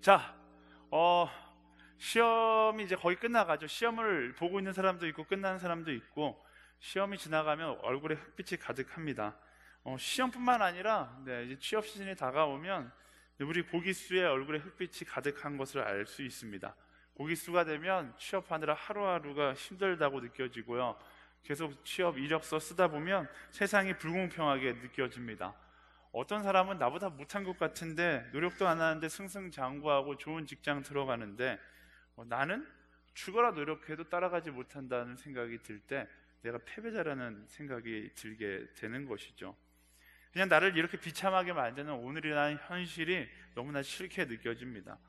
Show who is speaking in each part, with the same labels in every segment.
Speaker 1: 자, 시험이 이제 거의 끝나가죠. 시험을 보고 있는 사람도 있고 끝나는 사람도 있고, 시험이 지나가면 얼굴에 흑빛이 가득합니다. 시험뿐만 아니라 이제 취업 시즌이 다가오면 우리 고기수의 얼굴에 흑빛이 가득한 것을 알 수 있습니다. 고기수가 되면 취업하느라 하루하루가 힘들다고 느껴지고요, 계속 취업 이력서 쓰다 보면 세상이 불공평하게 느껴집니다. 어떤 사람은 나보다 못한 것 같은데 노력도 안 하는데 승승장구하고 좋은 직장 들어가는데, 나는 죽어라 노력해도 따라가지 못한다는 생각이 들 때 내가 패배자라는 생각이 들게 되는 것이죠. 그냥 나를 이렇게 비참하게 만드는 오늘이라는 현실이 너무나 싫게 느껴집니다.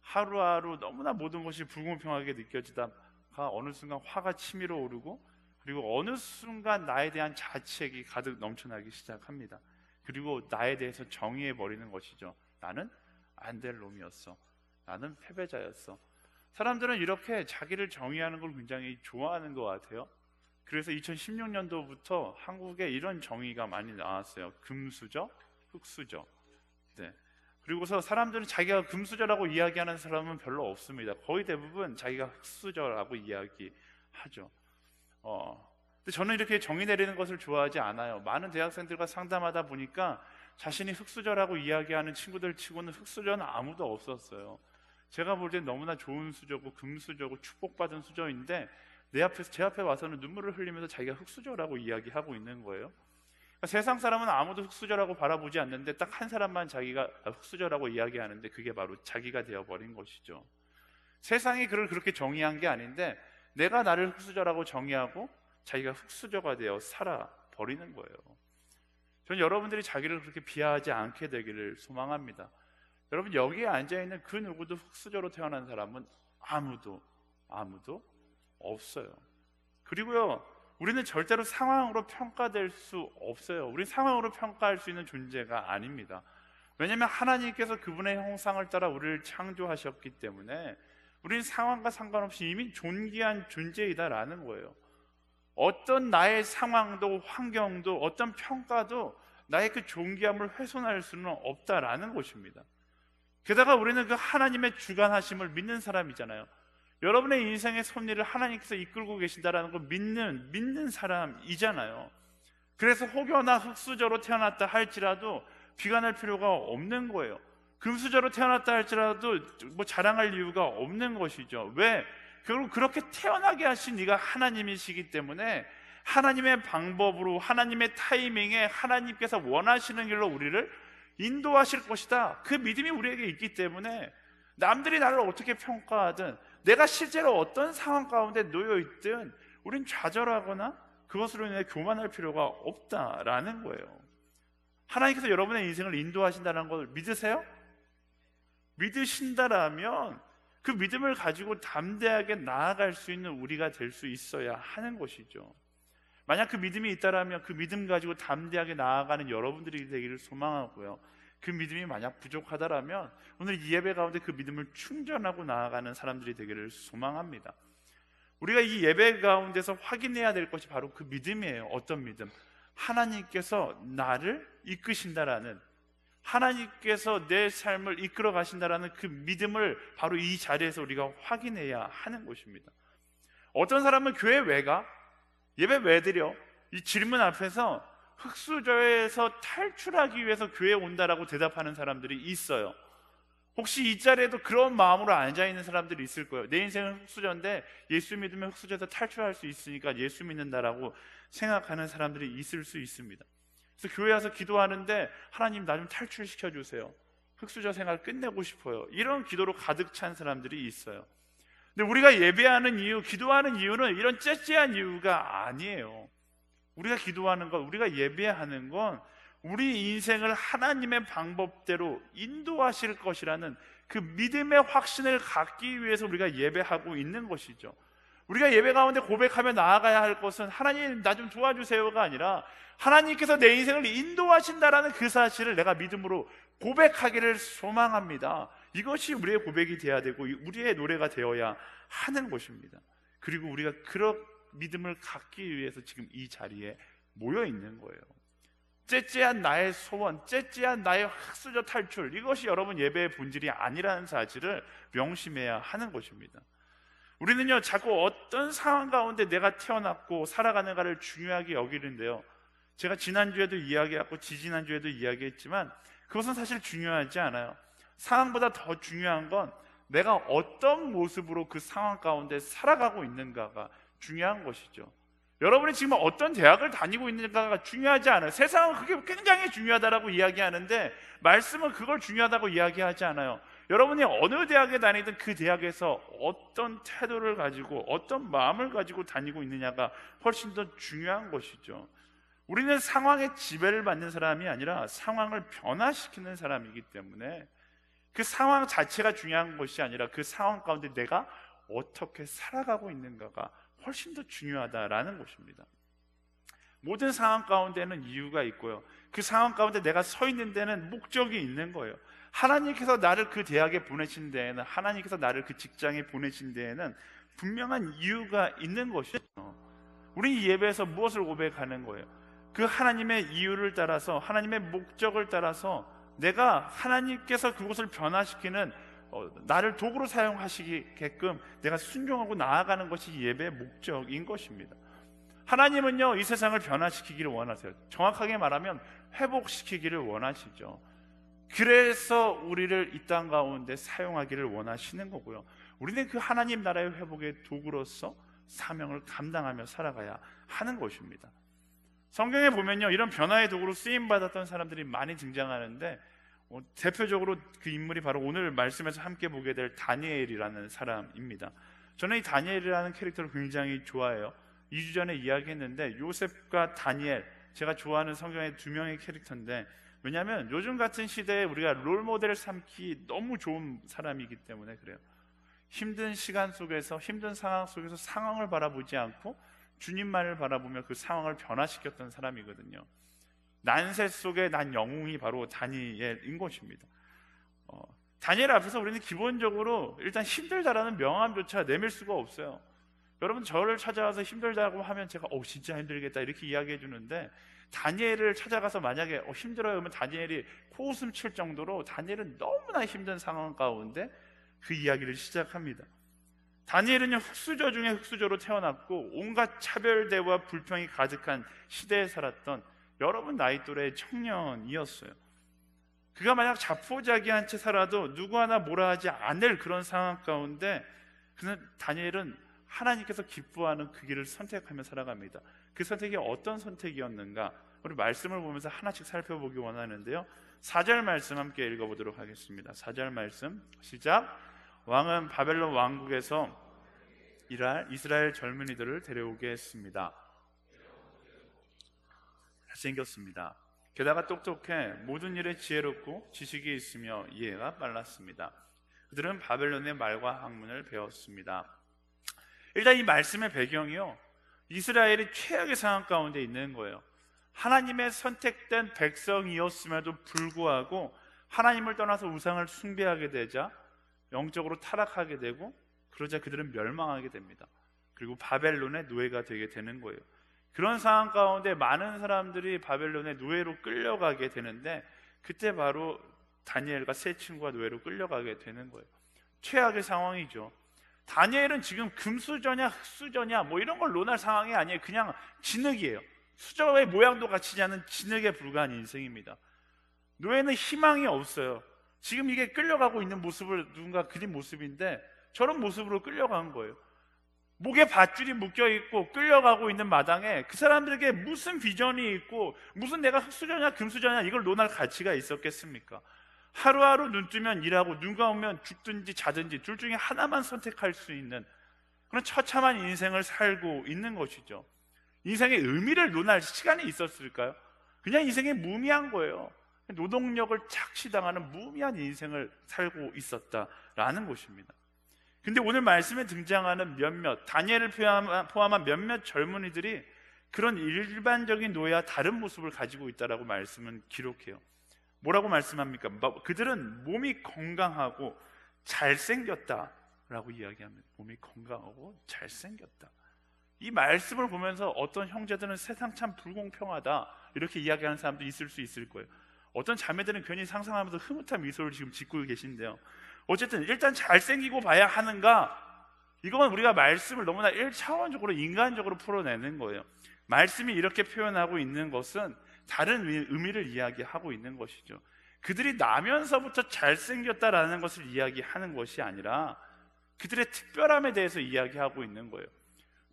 Speaker 1: 하루하루 너무나 모든 것이 불공평하게 느껴지다가 어느 순간 화가 치밀어 오르고, 그리고 어느 순간 나에 대한 자책이 가득 넘쳐나기 시작합니다. 그리고 나에 대해서 정의해버리는 것이죠. 나는 안 될 놈이었어. 나는 패배자였어. 사람들은 이렇게 자기를 정의하는 걸 굉장히 좋아하는 것 같아요. 그래서 2016년도부터 한국에 이런 정의가 많이 나왔어요. 금수저, 흑수저. 네. 그리고서 사람들은 자기가 금수저라고 이야기하는 사람은 별로 없습니다. 거의 대부분 자기가 흑수저라고 이야기하죠. 근데 저는 이렇게 정의 내리는 것을 좋아하지 않아요. 많은 대학생들과 상담하다 보니까 자신이 흑수저라고 이야기하는 친구들 치고는 흑수저는 아무도 없었어요. 제가 볼 땐 너무나 좋은 수저고 금수저고 축복받은 수저인데 제 앞에 와서는 눈물을 흘리면서 자기가 흑수저라고 이야기하고 있는 거예요. 그러니까 세상 사람은 아무도 흑수저라고 바라보지 않는데 딱 한 사람만 자기가 흑수저라고 이야기하는데 그게 바로 자기가 되어버린 것이죠. 세상이 그를 그렇게 정의한 게 아닌데 내가 나를 흑수저라고 정의하고 자기가 흑수저가 되어 살아버리는 거예요. 저는 여러분들이 자기를 그렇게 비하하지 않게 되기를 소망합니다. 여러분, 여기에 앉아있는 그 누구도 흑수저로 태어난 사람은 아무도 없어요. 그리고요, 우리는 절대로 상황으로 평가될 수 없어요. 우리 상황으로 평가할 수 있는 존재가 아닙니다. 왜냐하면 하나님께서 그분의 형상을 따라 우리를 창조하셨기 때문에 우리는 상황과 상관없이 이미 존귀한 존재이다라는 거예요. 어떤 나의 상황도 환경도 어떤 평가도 나의 그 존귀함을 훼손할 수는 없다라는 것입니다. 게다가 우리는 그 하나님의 주관하심을 믿는 사람이잖아요. 여러분의 인생의 섭리를 하나님께서 이끌고 계신다라는 걸 믿는 사람이잖아요. 그래서 혹여나 흑수저로 태어났다 할지라도 비관할 필요가 없는 거예요. 금수저로 태어났다 할지라도 뭐 자랑할 이유가 없는 것이죠. 왜? 결국 그렇게 태어나게 하신 네가 하나님이시기 때문에 하나님의 방법으로, 하나님의 타이밍에 하나님께서 원하시는 길로 우리를 인도하실 것이다. 그 믿음이 우리에게 있기 때문에 남들이 나를 어떻게 평가하든, 내가 실제로 어떤 상황 가운데 놓여 있든 우린 좌절하거나 그것으로 인해 교만할 필요가 없다라는 거예요. 하나님께서 여러분의 인생을 인도하신다는 걸 믿으세요? 믿으신다라면 그 믿음을 가지고 담대하게 나아갈 수 있는 우리가 될 수 있어야 하는 것이죠. 만약 그 믿음이 있다라면 그 믿음 가지고 담대하게 나아가는 여러분들이 되기를 소망하고요, 그 믿음이 만약 부족하다라면 오늘 이 예배 가운데 그 믿음을 충전하고 나아가는 사람들이 되기를 소망합니다. 우리가 이 예배 가운데서 확인해야 될 것이 바로 그 믿음이에요. 어떤 믿음? 하나님께서 나를 이끄신다라는, 하나님께서 내 삶을 이끌어 가신다라는 그 믿음을 바로 이 자리에서 우리가 확인해야 하는 것입니다. 어떤 사람은 교회 왜 가? 예배 왜 드려? 이 질문 앞에서 흑수저에서 탈출하기 위해서 교회에 온다라고 대답하는 사람들이 있어요. 혹시 이 자리에도 그런 마음으로 앉아있는 사람들이 있을 거예요. 내 인생은 흑수저인데 예수 믿으면 흑수저에서 탈출할 수 있으니까 예수 믿는다라고 생각하는 사람들이 있을 수 있습니다. 그래서 교회 와서 기도하는데 하나님 나 좀 탈출시켜 주세요. 흑수저 생활 끝내고 싶어요. 이런 기도로 가득 찬 사람들이 있어요. 근데 우리가 예배하는 이유, 기도하는 이유는 이런 째째한 이유가 아니에요. 우리가 기도하는 것, 우리가 예배하는 건 우리 인생을 하나님의 방법대로 인도하실 것이라는 그 믿음의 확신을 갖기 위해서 우리가 예배하고 있는 것이죠. 우리가 예배 가운데 고백하며 나아가야 할 것은 하나님 나 좀 도와주세요가 아니라 하나님께서 내 인생을 인도하신다라는 그 사실을 내가 믿음으로 고백하기를 소망합니다. 이것이 우리의 고백이 되어야 되고 우리의 노래가 되어야 하는 것입니다. 그리고 우리가 그런 믿음을 갖기 위해서 지금 이 자리에 모여 있는 거예요. 째째한 나의 소원, 째째한 나의 흙수저 탈출, 이것이 여러분 예배의 본질이 아니라는 사실을 명심해야 하는 것입니다. 우리는요 자꾸 어떤 상황 가운데 내가 태어났고 살아가는가를 중요하게 여기는데요, 제가 지난주에도 이야기했고 지지난주에도 이야기했지만 그것은 사실 중요하지 않아요. 상황보다 더 중요한 건 내가 어떤 모습으로 그 상황 가운데 살아가고 있는가가 중요한 것이죠. 여러분이 지금 어떤 대학을 다니고 있는가가 중요하지 않아요. 세상은 그게 굉장히 중요하다고 이야기하는데 말씀은 그걸 중요하다고 이야기하지 않아요. 여러분이 어느 대학에 다니든 그 대학에서 어떤 태도를 가지고 어떤 마음을 가지고 다니고 있느냐가 훨씬 더 중요한 것이죠. 우리는 상황에 지배를 받는 사람이 아니라 상황을 변화시키는 사람이기 때문에 그 상황 자체가 중요한 것이 아니라 그 상황 가운데 내가 어떻게 살아가고 있는가가 훨씬 더 중요하다라는 것입니다. 모든 상황 가운데는 이유가 있고요, 그 상황 가운데 내가 서 있는 데는 목적이 있는 거예요. 하나님께서 나를 그 대학에 보내신 데에는, 하나님께서 나를 그 직장에 보내신 데에는 분명한 이유가 있는 것이죠. 우리 이 예배에서 무엇을 고백하는 거예요? 그 하나님의 이유를 따라서, 하나님의 목적을 따라서 내가 하나님께서 그곳을 변화시키는 나를 도구로 사용하시게끔 내가 순종하고 나아가는 것이 예배의 목적인 것입니다. 하나님은요 이 세상을 변화시키기를 원하세요. 정확하게 말하면 회복시키기를 원하시죠. 그래서 우리를 이 땅 가운데 사용하기를 원하시는 거고요, 우리는 그 하나님 나라의 회복의 도구로서 사명을 감당하며 살아가야 하는 것입니다. 성경에 보면요 이런 변화의 도구로 쓰임받았던 사람들이 많이 등장하는데 대표적으로 그 인물이 바로 오늘 말씀에서 함께 보게 될 다니엘이라는 사람입니다. 저는 이 다니엘이라는 캐릭터를 굉장히 좋아해요. 2주 전에 이야기했는데 요셉과 다니엘, 제가 좋아하는 성경의 두 명의 캐릭터인데, 왜냐하면 요즘 같은 시대에 우리가 롤모델을 삼기 너무 좋은 사람이기 때문에 그래요. 힘든 시간 속에서, 힘든 상황 속에서 상황을 바라보지 않고 주님만을 바라보며 그 상황을 변화시켰던 사람이거든요. 난세 속에 난 영웅이 바로 다니엘인 것입니다. 다니엘 앞에서 우리는 기본적으로 일단 힘들다라는 명함조차 내밀 수가 없어요. 여러분 저를 찾아와서 힘들다고 하면 제가 진짜 힘들겠다 이렇게 이야기해 주는데, 다니엘을 찾아가서 만약에 힘들어요 그러면 다니엘이 코웃음 칠 정도로 다니엘은 너무나 힘든 상황 가운데 그 이야기를 시작합니다. 다니엘은요 흙수저 중에 흙수저로 태어났고 온갖 차별대와 불평이 가득한 시대에 살았던 여러분 나이 또래의 청년이었어요. 그가 만약 자포자기한 채 살아도 누구 하나 뭐라 하지 않을 그런 상황 가운데 다니엘은 하나님께서 기뻐하는 그 길을 선택하며 살아갑니다. 그 선택이 어떤 선택이었는가 우리 말씀을 보면서 하나씩 살펴보기 원하는데요, 4절 말씀 함께 읽어보도록 하겠습니다. 4절 말씀 시작. 왕은 바벨론 왕국에서 일할 이스라엘 젊은이들을 데려오게 했습니다. 잘생겼습니다. 게다가 똑똑해 모든 일에 지혜롭고 지식이 있으며 이해가 빨랐습니다. 그들은 바벨론의 말과 학문을 배웠습니다. 일단 이 말씀의 배경이요, 이스라엘이 최악의 상황 가운데 있는 거예요. 하나님의 선택된 백성이었음에도 불구하고 하나님을 떠나서 우상을 숭배하게 되자 영적으로 타락하게 되고, 그러자 그들은 멸망하게 됩니다. 그리고 바벨론의 노예가 되게 되는 거예요. 그런 상황 가운데 많은 사람들이 바벨론의 노예로 끌려가게 되는데, 그때 바로 다니엘과 세 친구가 노예로 끌려가게 되는 거예요. 최악의 상황이죠. 다니엘은 지금 금수저냐 흙수저냐 뭐 이런 걸 논할 상황이 아니에요. 그냥 진흙이에요. 수저의 모양도 같지 않은 진흙에 불과한 인생입니다. 노예는 희망이 없어요. 지금 이게 끌려가고 있는 모습을 누군가 그린 모습인데 저런 모습으로 끌려간 거예요. 목에 밧줄이 묶여있고 끌려가고 있는 마당에 그 사람들에게 무슨 비전이 있고 무슨 내가 흙수저냐 금수저냐 이걸 논할 가치가 있었겠습니까? 하루하루 눈 뜨면 일하고 눈 감으면 죽든지 자든지 둘 중에 하나만 선택할 수 있는 그런 처참한 인생을 살고 있는 것이죠. 인생의 의미를 논할 시간이 있었을까요? 그냥 인생이 무의미한 거예요. 노동력을 착취당하는 무의미한 인생을 살고 있었다라는 것입니다. 근데 오늘 말씀에 등장하는 몇몇, 다니엘을 포함한 몇몇 젊은이들이 그런 일반적인 노예와 다른 모습을 가지고 있다라고 말씀은 기록해요. 뭐라고 말씀합니까? 그들은 몸이 건강하고 잘생겼다라고 이야기합니다. 몸이 건강하고 잘생겼다. 이 말씀을 보면서 어떤 형제들은 세상 참 불공평하다 이렇게 이야기하는 사람도 있을 수 있을 거예요. 어떤 자매들은 괜히 상상하면서 흐뭇한 미소를 지금 짓고 계신데요. 어쨌든 일단 잘생기고 봐야 하는가? 이건 우리가 말씀을 너무나 1차원적으로 인간적으로 풀어내는 거예요. 말씀이 이렇게 표현하고 있는 것은 다른 의미를 이야기하고 있는 것이죠. 그들이 나면서부터 잘생겼다라는 것을 이야기하는 것이 아니라 그들의 특별함에 대해서 이야기하고 있는 거예요.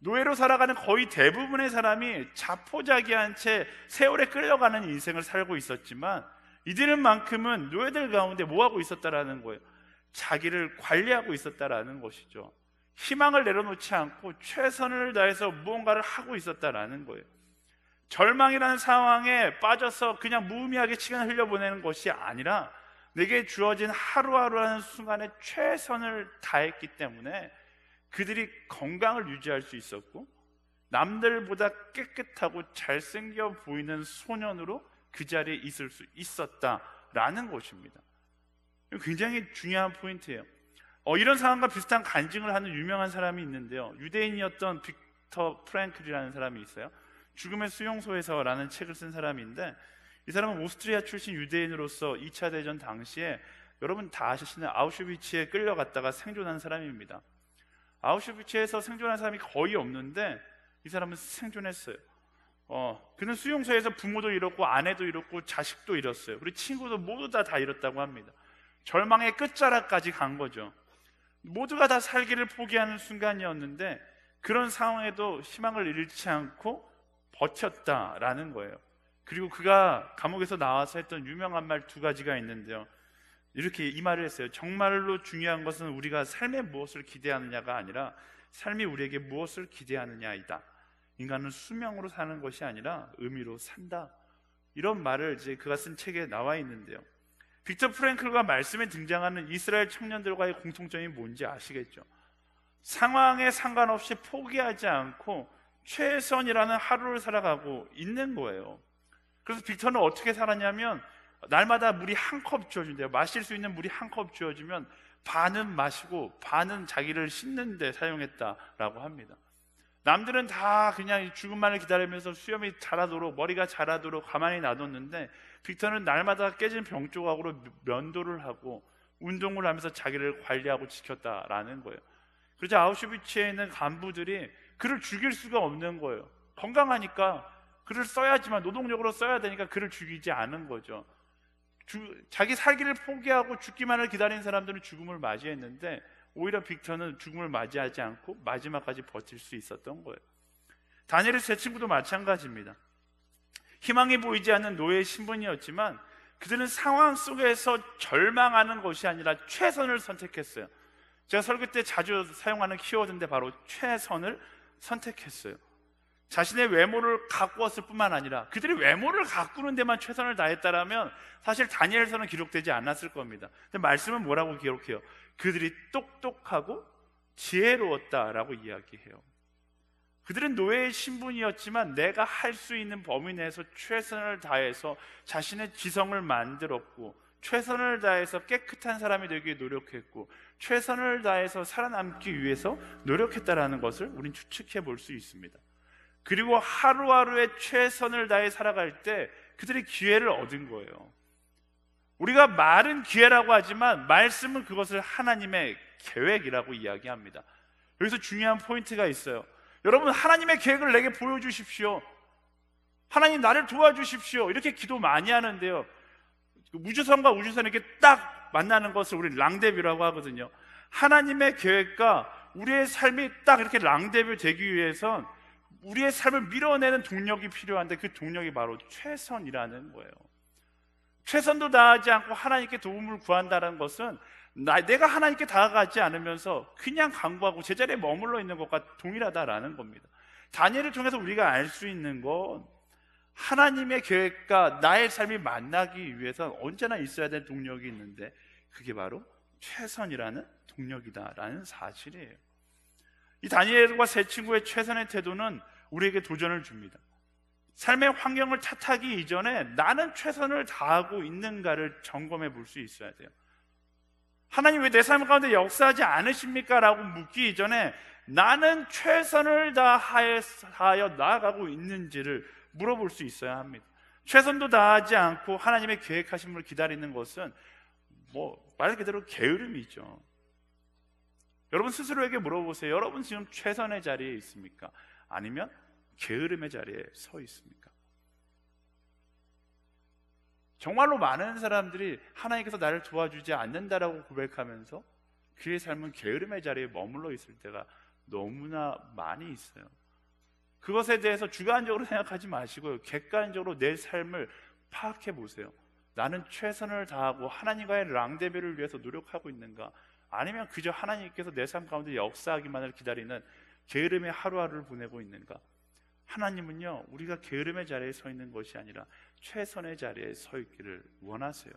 Speaker 1: 노예로 살아가는 거의 대부분의 사람이 자포자기한 채 세월에 끌려가는 인생을 살고 있었지만 이들만큼은 노예들 가운데 뭐하고 있었다라는 거예요? 자기를 관리하고 있었다라는 것이죠. 희망을 내려놓지 않고 최선을 다해서 무언가를 하고 있었다라는 거예요. 절망이라는 상황에 빠져서 그냥 무의미하게 시간을 흘려보내는 것이 아니라 내게 주어진 하루하루라는 순간에 최선을 다했기 때문에 그들이 건강을 유지할 수 있었고 남들보다 깨끗하고 잘생겨 보이는 소년으로 그 자리에 있을 수 있었다라는 것입니다. 굉장히 중요한 포인트예요. 이런 상황과 비슷한 간증을 하는 유명한 사람이 있는데요. 유대인이었던 빅터 프랭클이라는 사람이 있어요. 죽음의 수용소에서라는 책을 쓴 사람인데 이 사람은 오스트리아 출신 유대인으로서 2차 대전 당시에 여러분 다 아시는 아우슈비츠에 끌려갔다가 생존한 사람입니다. 아우슈비츠에서 생존한 사람이 거의 없는데 이 사람은 생존했어요. 그는 수용소에서 부모도 잃었고 아내도 잃었고 자식도 잃었어요. 그리고 친구도 모두 다 잃었다고 합니다. 절망의 끝자락까지 간 거죠. 모두가 다 살기를 포기하는 순간이었는데 그런 상황에도 희망을 잃지 않고 버텼다라는 거예요. 그리고 그가 감옥에서 나와서 했던 유명한 말 2가지가 있는데요. 이렇게 이 말을 했어요. 정말로 중요한 것은 우리가 삶에 무엇을 기대하느냐가 아니라 삶이 우리에게 무엇을 기대하느냐이다. 인간은 수명으로 사는 것이 아니라 의미로 산다. 이런 말을 이제 그가 쓴 책에 나와 있는데요. 빅터 프랭클과 말씀에 등장하는 이스라엘 청년들과의 공통점이 뭔지 아시겠죠? 상황에 상관없이 포기하지 않고 최선이라는 하루를 살아가고 있는 거예요. 그래서 빅터는 어떻게 살았냐면 날마다 물이 한 컵 주어준대요. 마실 수 있는 물이 한 컵 주어지면 반은 마시고 반은 자기를 씻는 데 사용했다라고 합니다. 남들은 다 그냥 죽음만을 기다리면서 수염이 자라도록 머리가 자라도록 가만히 놔뒀는데 빅터는 날마다 깨진 병 조각으로 면도를 하고 운동을 하면서 자기를 관리하고 지켰다라는 거예요. 그래서 아우슈비츠에 있는 간부들이 그를 죽일 수가 없는 거예요. 건강하니까 그를 써야지만 노동력으로 써야 되니까 그를 죽이지 않은 거죠. 자기 살기를 포기하고 죽기만을 기다린 사람들은 죽음을 맞이했는데 오히려 빅터는 죽음을 맞이하지 않고 마지막까지 버틸 수 있었던 거예요. 다니엘의 세 친구도 마찬가지입니다. 희망이 보이지 않는 노예의 신분이었지만 그들은 상황 속에서 절망하는 것이 아니라 최선을 선택했어요. 제가 설교 때 자주 사용하는 키워드인데 바로 최선을 선택했어요. 자신의 외모를 가꾸었을 뿐만 아니라 그들이 외모를 가꾸는 데만 최선을 다했다라면 사실 다니엘서는 기록되지 않았을 겁니다. 근데 말씀은 뭐라고 기록해요? 그들이 똑똑하고 지혜로웠다라고 이야기해요. 그들은 노예의 신분이었지만 내가 할 수 있는 범위 내에서 최선을 다해서 자신의 지성을 만들었고 최선을 다해서 깨끗한 사람이 되기 노력했고 최선을 다해서 살아남기 위해서 노력했다라는 것을 우린 추측해 볼 수 있습니다. 그리고 하루하루에 최선을 다해 살아갈 때 그들이 기회를 얻은 거예요. 우리가 말은 기회라고 하지만 말씀은 그것을 하나님의 계획이라고 이야기합니다. 여기서 중요한 포인트가 있어요. 여러분, 하나님의 계획을 내게 보여주십시오. 하나님 나를 도와주십시오. 이렇게 기도 많이 하는데요, 우주선과 우주선이 이렇게 딱 만나는 것을 우리 랑데뷰라고 하거든요. 하나님의 계획과 우리의 삶이 딱 이렇게 랑데뷰 되기 위해선 우리의 삶을 밀어내는 동력이 필요한데 그 동력이 바로 최선이라는 거예요. 최선도 다하지 않고 하나님께 도움을 구한다는 것은 내가 하나님께 다가가지 않으면서 그냥 간구하고 제자리에 머물러 있는 것과 동일하다라는 겁니다. 다니엘을 통해서 우리가 알 수 있는 건 하나님의 계획과 나의 삶이 만나기 위해서 언제나 있어야 될 동력이 있는데 그게 바로 최선이라는 동력이다라는 사실이에요. 이 다니엘과 세 친구의 최선의 태도는 우리에게 도전을 줍니다. 삶의 환경을 탓하기 이전에 나는 최선을 다하고 있는가를 점검해 볼 수 있어야 돼요. 하나님 왜 내 삶 가운데 역사하지 않으십니까? 라고 묻기 이전에 나는 최선을 다하여 나아가고 있는지를 물어볼 수 있어야 합니다. 최선도 다하지 않고 하나님의 계획하심을 기다리는 것은 말 그대로 게으름이죠. 여러분 스스로에게 물어보세요. 여러분 지금 최선의 자리에 있습니까? 아니면 게으름의 자리에 서 있습니까? 정말로 많은 사람들이 하나님께서 나를 도와주지 않는다라고 고백하면서 그의 삶은 게으름의 자리에 머물러 있을 때가 너무나 많이 있어요. 그것에 대해서 주관적으로 생각하지 마시고요, 객관적으로 내 삶을 파악해 보세요. 나는 최선을 다하고 하나님과의 랑데뷰를 위해서 노력하고 있는가? 아니면 그저 하나님께서 내 삶 가운데 역사하기만을 기다리는 게으름의 하루하루를 보내고 있는가? 하나님은요, 우리가 게으름의 자리에 서 있는 것이 아니라 최선의 자리에 서 있기를 원하세요.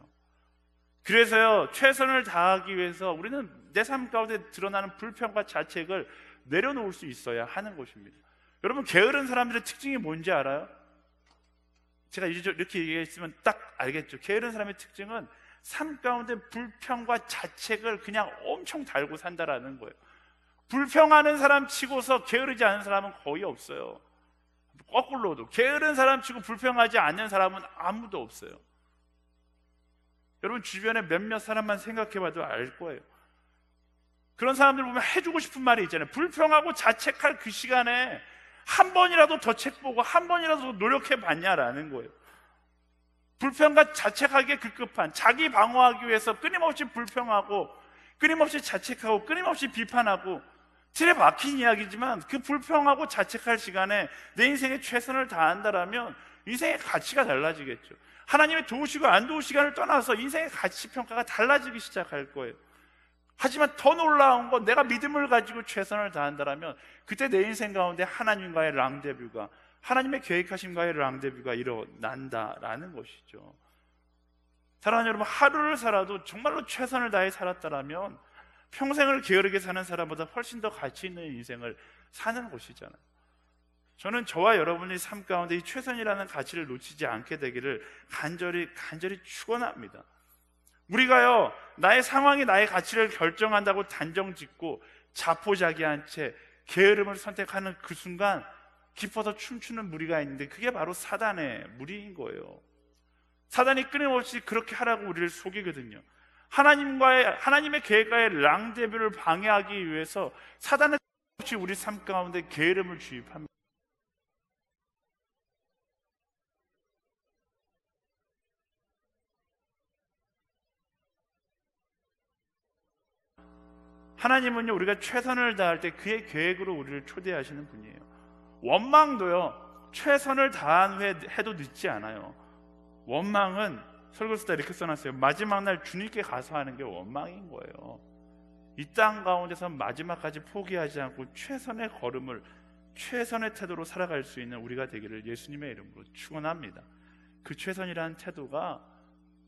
Speaker 1: 그래서요, 최선을 다하기 위해서 우리는 내 삶 가운데 드러나는 불평과 자책을 내려놓을 수 있어야 하는 것입니다. 여러분, 게으른 사람들의 특징이 뭔지 알아요? 제가 이렇게 얘기했으면 딱 알겠죠. 게으른 사람의 특징은 삶 가운데 불평과 자책을 그냥 엄청 달고 산다라는 거예요. 불평하는 사람 치고서 게으르지 않은 사람은 거의 없어요. 거꾸로도 게으른 사람 치고 불평하지 않는 사람은 아무도 없어요. 여러분 주변에 몇몇 사람만 생각해봐도 알 거예요. 그런 사람들 보면 해주고 싶은 말이 있잖아요. 불평하고 자책할 그 시간에 한 번이라도 더 책 보고 한 번이라도 더 노력해봤냐라는 거예요. 불평과 자책하기에 급급한, 자기 방어하기 위해서 끊임없이 불평하고 끊임없이 자책하고 끊임없이 비판하고, 틀에 박힌 이야기지만 그 불평하고 자책할 시간에 내 인생에 최선을 다한다라면 인생의 가치가 달라지겠죠. 하나님의 도우시고 안 도우시간을 떠나서 인생의 가치 평가가 달라지기 시작할 거예요. 하지만 더 놀라운 건 내가 믿음을 가지고 최선을 다한다라면 그때 내 인생 가운데 하나님과의 랑데뷰가, 하나님의 계획하심과의 랑데뷰가 일어난다라는 것이죠. 사랑하는 여러분, 하루를 살아도 정말로 최선을 다해 살았다라면 평생을 게으르게 사는 사람보다 훨씬 더 가치 있는 인생을 사는 것이잖아요. 저는 저와 여러분의 삶 가운데 이 최선이라는 가치를 놓치지 않게 되기를 간절히 축원합니다. 우리가요, 나의 상황이 나의 가치를 결정한다고 단정짓고 자포자기한 채 게으름을 선택하는 그 순간 기뻐서 춤추는 무리가 있는데 그게 바로 사단의 무리인 거예요. 사단이 끊임없이 그렇게 하라고 우리를 속이거든요. 하나님의 계획과의 랑데뷰를 방해하기 위해서 사단은 끊임없이 우리 삶 가운데 게으름을 주입합니다. 하나님은요, 우리가 최선을 다할 때 그의 계획으로 우리를 초대하시는 분이에요. 원망도요, 최선을 다한 후에 해도 늦지 않아요. 원망은 설교서다 이렇게 써놨어요. 마지막 날 주님께 가서 하는 게 원망인 거예요. 이 땅 가운데서 마지막까지 포기하지 않고 최선의 걸음을, 최선의 태도로 살아갈 수 있는 우리가 되기를 예수님의 이름으로 축원합니다. 그 최선이라는 태도가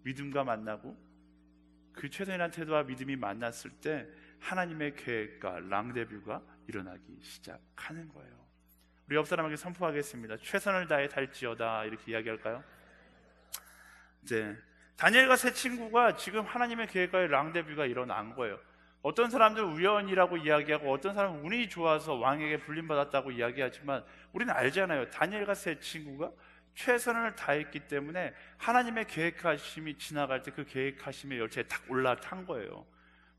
Speaker 1: 믿음과 만나고, 그 최선이라는 태도와 믿음이 만났을 때 하나님의 계획과 랑데뷰가 일어나기 시작하는 거예요. 우리 옆 사람에게 선포하겠습니다. 최선을 다해 살지어다, 이렇게 이야기할까요? 네, 다니엘과 세 친구가 지금 하나님의 계획과의 랑데뷰가 일어난 거예요. 어떤 사람들은 우연이라고 이야기하고 어떤 사람은 운이 좋아서 왕에게 불림받았다고 이야기하지만 우리는 알잖아요. 다니엘과 세 친구가 최선을 다했기 때문에 하나님의 계획하심이 지나갈 때 그 계획하심의 열차에 탁 올라탄 거예요.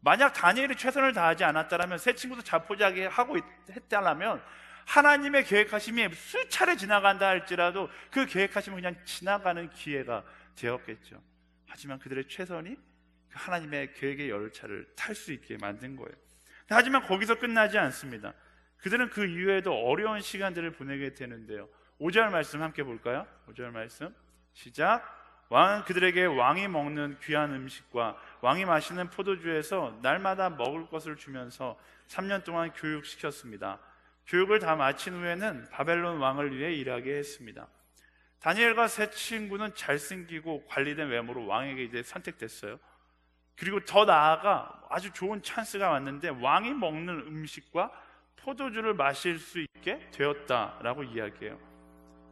Speaker 1: 만약 다니엘이 최선을 다하지 않았다면, 세 친구도 자포자기 하고 했다면 하나님의 계획하심이 수차례 지나간다 할지라도 그 계획하심은 그냥 지나가는 기회가 되었겠죠. 하지만 그들의 최선이 하나님의 계획의 열차를 탈 수 있게 만든 거예요. 하지만 거기서 끝나지 않습니다. 그들은 그 이후에도 어려운 시간들을 보내게 되는데요. 5절 말씀 함께 볼까요? 5절 말씀 시작. 왕은 그들에게 왕이 먹는 귀한 음식과 왕이 마시는 포도주에서 날마다 먹을 것을 주면서 3년 동안 교육시켰습니다. 교육을 다 마친 후에는 바벨론 왕을 위해 일하게 했습니다. 다니엘과 세 친구는 잘생기고 관리된 외모로 왕에게 이제 선택됐어요. 그리고 더 나아가 아주 좋은 찬스가 왔는데 왕이 먹는 음식과 포도주를 마실 수 있게 되었다라고 이야기해요.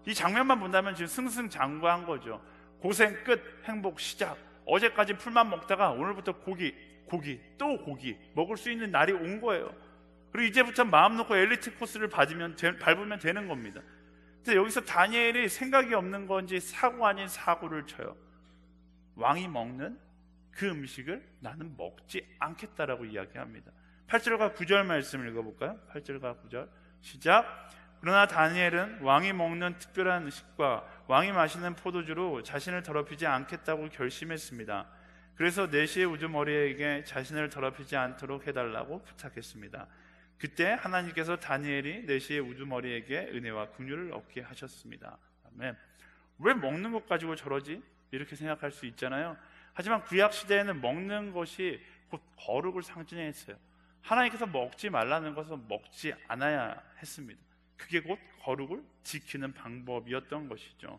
Speaker 1: 이 장면만 본다면 지금 승승장구한 거죠. 고생 끝, 행복 시작. 어제까지 풀만 먹다가 오늘부터 고기 또 고기 먹을 수 있는 날이 온 거예요. 그리고 이제부터 마음 놓고 엘리트 코스를 밟으면 되는 겁니다. 근데 여기서 다니엘이 생각이 없는 건지 사고 아닌 사고를 쳐요. 왕이 먹는 그 음식을 나는 먹지 않겠다라고 이야기합니다. 8절과 9절 말씀을 읽어볼까요? 8절과 9절 시작. 그러나 다니엘은 왕이 먹는 특별한 음식과 왕이 마시는 포도주로 자신을 더럽히지 않겠다고 결심했습니다. 그래서 내시의 우두머리에게 자신을 더럽히지 않도록 해달라고 부탁했습니다. 그때 하나님께서 다니엘이 내시의 우두머리에게 은혜와 긍휼을 얻게 하셨습니다. 아멘. 왜 먹는 것 가지고 저러지? 이렇게 생각할 수 있잖아요. 하지만 구약 시대에는 먹는 것이 곧 거룩을 상징했어요. 하나님께서 먹지 말라는 것은 먹지 않아야 했습니다. 그게 곧 거룩을 지키는 방법이었던 것이죠.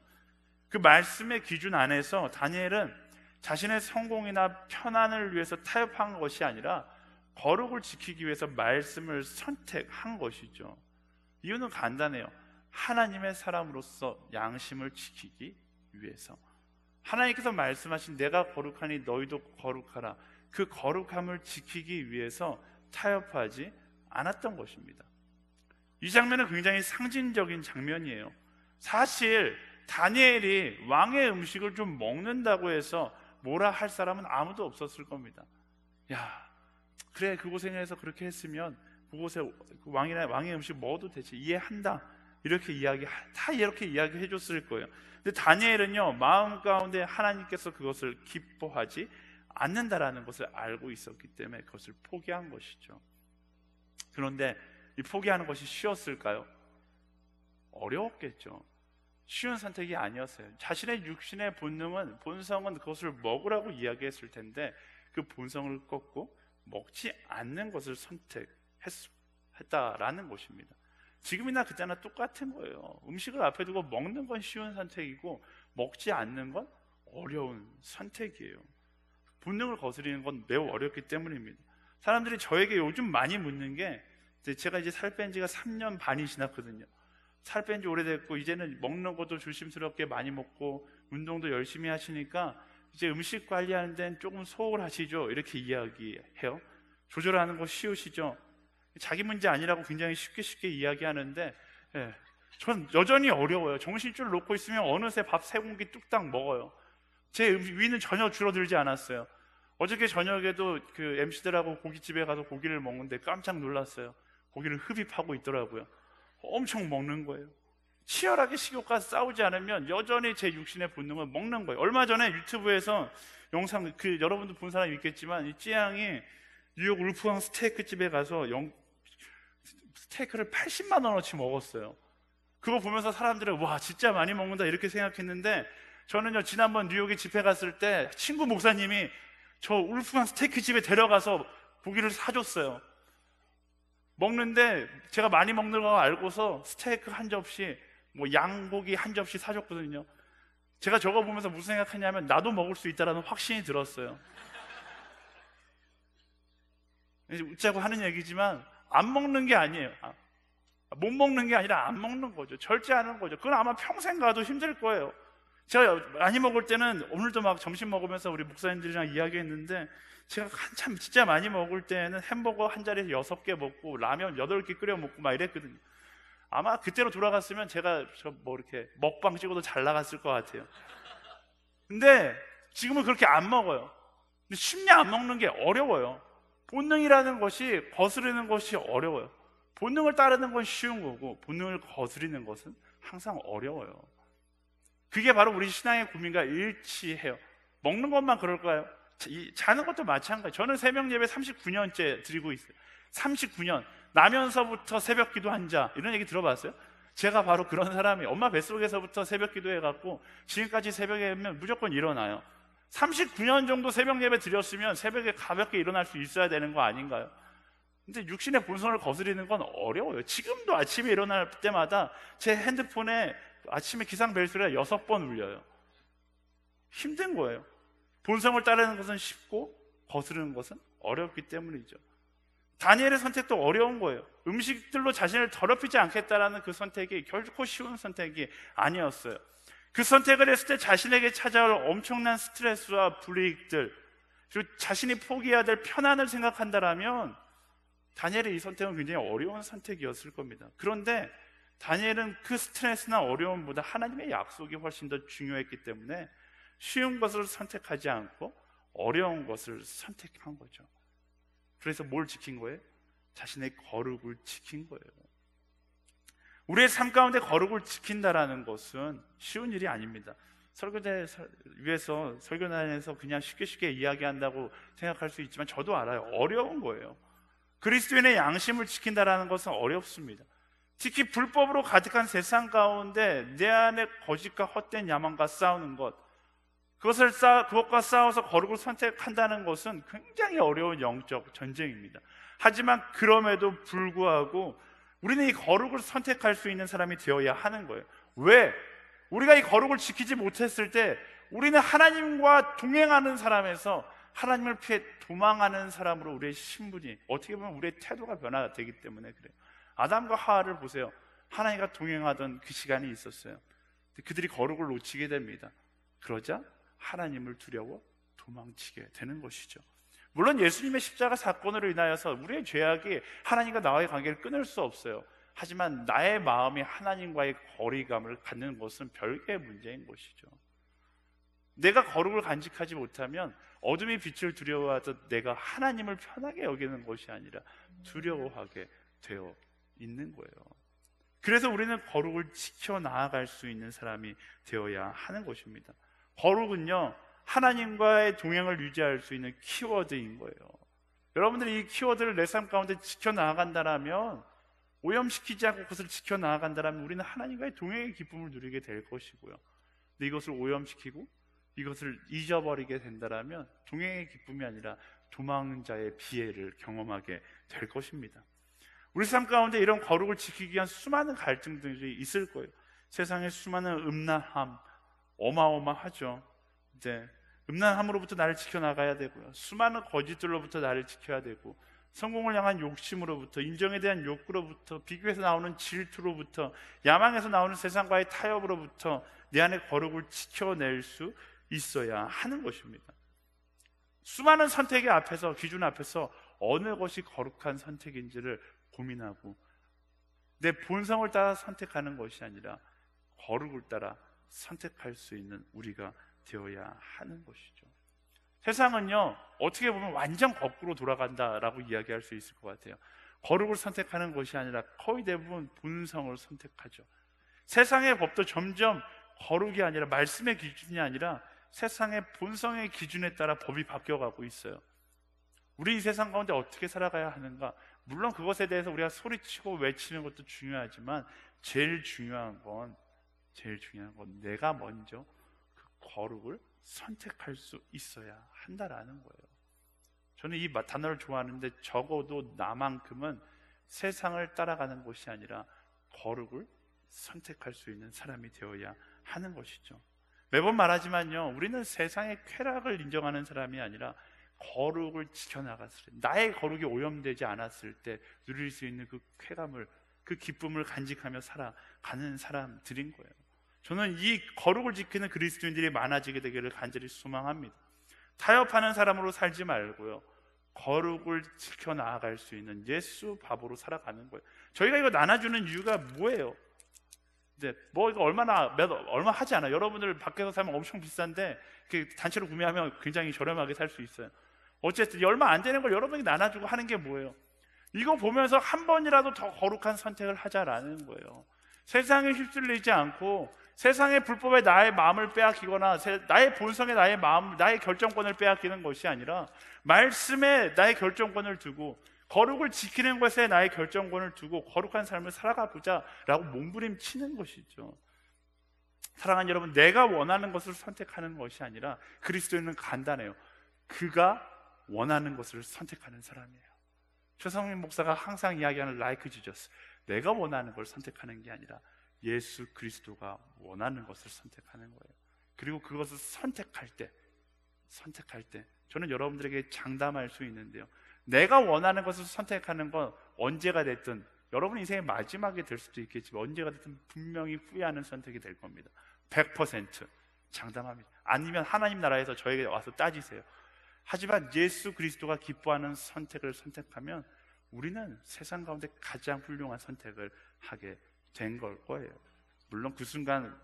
Speaker 1: 그 말씀의 기준 안에서 다니엘은 자신의 성공이나 편안을 위해서 타협한 것이 아니라 거룩을 지키기 위해서 말씀을 선택한 것이죠. 이유는 간단해요. 하나님의 사람으로서 양심을 지키기 위해서. 하나님께서 말씀하신 내가 거룩하니 너희도 거룩하라, 그 거룩함을 지키기 위해서 타협하지 않았던 것입니다. 이 장면은 굉장히 상징적인 장면이에요. 사실 다니엘이 왕의 음식을 좀 먹는다고 해서 뭐라 할 사람은 아무도 없었을 겁니다. 야, 그래, 그 고생해서 그렇게 했으면 그곳에 왕의 음식 먹어도 되지, 이해한다, 이렇게 이야기해 줬을 거예요. 근데 다니엘은요, 마음 가운데 하나님께서 그것을 기뻐하지 않는다라는 것을 알고 있었기 때문에 그것을 포기한 것이죠. 그런데 이 포기하는 것이 쉬웠을까요? 어려웠겠죠. 쉬운 선택이 아니었어요. 자신의 육신의 본성은 그것을 먹으라고 이야기했을 텐데 그 본성을 꺾고 먹지 않는 것을 선택했다라는 것입니다. 지금이나 그때나 똑같은 거예요. 음식을 앞에 두고 먹는 건 쉬운 선택이고 먹지 않는 건 어려운 선택이에요. 본능을 거스리는 건 매우 어렵기 때문입니다. 사람들이 저에게 요즘 많이 묻는 게, 제가 이제 살 뺀 지가 3년 반이 지났거든요. 살 뺀 지 오래됐고 이제는 먹는 것도 조심스럽게 많이 먹고 운동도 열심히 하시니까 이제 음식 관리하는 데는 조금 소홀하시죠? 이렇게 이야기해요. 조절하는 거 쉬우시죠? 자기 문제 아니라고 굉장히 쉽게 이야기하는데, 전 여전히 어려워요. 정신줄 놓고 있으면 어느새 밥 3공기 뚝딱 먹어요. 제 위는 전혀 줄어들지 않았어요. 어저께 저녁에도 그 MC들하고 고깃집에 가서 고기를 먹는데 깜짝 놀랐어요. 고기를 흡입하고 있더라고요. 엄청 먹는 거예요. 치열하게 식욕과 싸우지 않으면 여전히 제 육신의 본능은 먹는 거예요. 얼마 전에 유튜브에서 영상, 여러분도 본 사람이 있겠지만, 이 찌양이 뉴욕 울프왕 스테이크 집에 가서 스테이크를 80만 원어치 먹었어요. 그거 보면서 사람들은 와, 진짜 많이 먹는다 이렇게 생각했는데, 저는요, 지난번 뉴욕에 집회 갔을 때 친구 목사님이 저 울프왕 스테이크 집에 데려가서 고기를 사줬어요. 먹는데 제가 많이 먹는 거 알고서 스테이크 한 접시, 양고기 한 접시 사줬거든요. 제가 저거 보면서 무슨 생각했냐면, 나도 먹을 수 있다라는 확신이 들었어요. 웃자고 하는 얘기지만 안 먹는 게 아니에요. 못 먹는 게 아니라 안 먹는 거죠. 절제하는 거죠. 그건 아마 평생 가도 힘들 거예요. 제가 많이 먹을 때는, 오늘도 막 점심 먹으면서 우리 목사님들이랑 이야기했는데, 제가 한참 진짜 많이 먹을 때는 햄버거 한 자리에서 6개 먹고 라면 8개 끓여 먹고 막 이랬거든요. 아마 그때로 돌아갔으면 제가 이렇게 먹방 찍어도 잘 나갔을 것 같아요. 근데 지금은 그렇게 안 먹어요. 근데 쉽게 안 먹는 게 어려워요. 본능이라는 것이 거스르는 것이 어려워요. 본능을 따르는 건 쉬운 거고 본능을 거스리는 것은 항상 어려워요. 그게 바로 우리 신앙의 고민과 일치해요. 먹는 것만 그럴까요? 자는 것도 마찬가지예요. 저는 새벽 예배 39년째 드리고 있어요. 39년. 나면서부터 새벽 기도 한 자, 이런 얘기 들어봤어요? 제가 바로 그런 사람이에요. 엄마 뱃속에서부터 새벽 기도해갖고 지금까지 새벽에 하면 무조건 일어나요. 39년 정도 새벽 예배 드렸으면 새벽에 가볍게 일어날 수 있어야 되는 거 아닌가요? 근데 육신의 본성을 거스리는 건 어려워요. 지금도 아침에 일어날 때마다 제 핸드폰에 아침에 기상벨 소리가 6번 울려요. 힘든 거예요. 본성을 따르는 것은 쉽고 거스르는 것은 어렵기 때문이죠. 다니엘의 선택도 어려운 거예요. 음식들로 자신을 더럽히지 않겠다라는 그 선택이 결코 쉬운 선택이 아니었어요. 그 선택을 했을 때 자신에게 찾아올 엄청난 스트레스와 불이익들, 그리고 자신이 포기해야 될 편안을 생각한다라면 다니엘의 이 선택은 굉장히 어려운 선택이었을 겁니다. 그런데 다니엘은 그 스트레스나 어려움보다 하나님의 약속이 훨씬 더 중요했기 때문에 쉬운 것을 선택하지 않고 어려운 것을 선택한 거죠. 그래서 뭘 지킨 거예요? 자신의 거룩을 지킨 거예요. 우리의 삶 가운데 거룩을 지킨다라는 것은 쉬운 일이 아닙니다. 설교대 위에서 설교단에서 그냥 쉽게 이야기한다고 생각할 수 있지만 저도 알아요. 어려운 거예요. 그리스도인의 양심을 지킨다라는 것은 어렵습니다. 특히 불법으로 가득한 세상 가운데 내 안에 거짓과 헛된 야망과 싸우는 것, 그것과 싸워서 거룩을 선택한다는 것은 굉장히 어려운 영적 전쟁입니다. 하지만 그럼에도 불구하고 우리는 이 거룩을 선택할 수 있는 사람이 되어야 하는 거예요. 왜? 우리가 이 거룩을 지키지 못했을 때 우리는 하나님과 동행하는 사람에서 하나님을 피해 도망하는 사람으로 우리의 신분이, 어떻게 보면 우리의 태도가 변화되기 때문에 그래요. 아담과 하와를 보세요. 하나님과 동행하던 그 시간이 있었어요. 그들이 거룩을 놓치게 됩니다. 그러자 하나님을 두려워 도망치게 되는 것이죠. 물론 예수님의 십자가 사건으로 인하여서 우리의 죄악이 하나님과 나와의 관계를 끊을 수 없어요. 하지만 나의 마음이 하나님과의 거리감을 갖는 것은 별개의 문제인 것이죠. 내가 거룩을 간직하지 못하면 어둠이 빛을 두려워하듯 내가 하나님을 편하게 여기는 것이 아니라 두려워하게 되어 있는 거예요. 그래서 우리는 거룩을 지켜나갈 수 있는 사람이 되어야 하는 것입니다. 거룩은요, 하나님과의 동행을 유지할 수 있는 키워드인 거예요. 여러분들이 이 키워드를 내 삶 가운데 지켜나간다면, 오염시키지 않고 그것을 지켜나간다면 우리는 하나님과의 동행의 기쁨을 누리게 될 것이고요. 근데 이것을 오염시키고 이것을 잊어버리게 된다면 동행의 기쁨이 아니라 도망자의 피해를 경험하게 될 것입니다. 우리 삶 가운데 이런 거룩을 지키기 위한 수많은 갈등들이 있을 거예요. 세상의 수많은 음란함, 어마어마하죠. 이제 음란함으로부터 나를 지켜나가야 되고요. 수많은 거짓들로부터 나를 지켜야 되고, 성공을 향한 욕심으로부터, 인정에 대한 욕구로부터, 비교에서 나오는 질투로부터, 야망에서 나오는 세상과의 타협으로부터 내 안의 거룩을 지켜낼 수 있어야 하는 것입니다. 수많은 선택의 앞에서, 기준 앞에서 어느 것이 거룩한 선택인지를 고민하고 내 본성을 따라 선택하는 것이 아니라 거룩을 따라 선택할 수 있는 우리가 되어야 하는 것이죠. 세상은요, 어떻게 보면 완전 거꾸로 돌아간다라고 이야기할 수 있을 것 같아요. 거룩을 선택하는 것이 아니라 거의 대부분 본성을 선택하죠. 세상의 법도 점점 거룩이 아니라, 말씀의 기준이 아니라 세상의 본성의 기준에 따라 법이 바뀌어가고 있어요. 우리 이 세상 가운데 어떻게 살아가야 하는가? 물론 그것에 대해서 우리가 소리치고 외치는 것도 중요하지만 제일 중요한 건 내가 먼저 그 거룩을 선택할 수 있어야 한다라는 거예요. 저는 이 단어를 좋아하는데, 적어도 나만큼은 세상을 따라가는 것이 아니라 거룩을 선택할 수 있는 사람이 되어야 하는 것이죠. 매번 말하지만요, 우리는 세상의 쾌락을 인정하는 사람이 아니라 거룩을 지켜나갔을 때, 나의 거룩이 오염되지 않았을 때 누릴 수 있는 그 쾌감을, 그 기쁨을 간직하며 살아가는 사람들인 거예요. 저는 이 거룩을 지키는 그리스도인들이 많아지게 되기를 간절히 소망합니다. 타협하는 사람으로 살지 말고요, 거룩을 지켜나갈 수 있는 예수 바보로 살아가는 거예요. 저희가 이거 나눠주는 이유가 뭐예요? 이제 뭐 이거 얼마 하지 않아요. 여러분들 밖에서 사면 엄청 비싼데 단체로 구매하면 굉장히 저렴하게 살 수 있어요. 어쨌든 얼마 안 되는 걸 여러분이 나눠주고 하는 게 뭐예요? 이거 보면서 한 번이라도 더 거룩한 선택을 하자라는 거예요. 세상에 휩쓸리지 않고 세상의 불법에 나의 마음을 빼앗기거나 나의 본성에 나의 마음, 나의 결정권을 빼앗기는 것이 아니라 말씀에 나의 결정권을 두고 거룩을 지키는 것에 나의 결정권을 두고 거룩한 삶을 살아가 보자라고 몸부림치는 것이죠. 사랑하는 여러분, 내가 원하는 것을 선택하는 것이 아니라 그리스도인은 간단해요. 그가 원하는 것을 선택하는 사람이에요. 최성민 목사가 항상 이야기하는 like Jesus, 내가 원하는 걸 선택하는 게 아니라 예수 그리스도가 원하는 것을 선택하는 거예요. 그리고 그것을 선택할 때 저는 여러분들에게 장담할 수 있는데요, 내가 원하는 것을 선택하는 건 언제가 됐든, 여러분 인생의 마지막이 될 수도 있겠지만 언제가 됐든 분명히 후회하는 선택이 될 겁니다. 100% 장담합니다. 아니면 하나님 나라에서 저에게 와서 따지세요. 하지만 예수 그리스도가 기뻐하는 선택을 선택하면 우리는 세상 가운데 가장 훌륭한 선택을 하게 된 걸 거예요. 물론 그 순간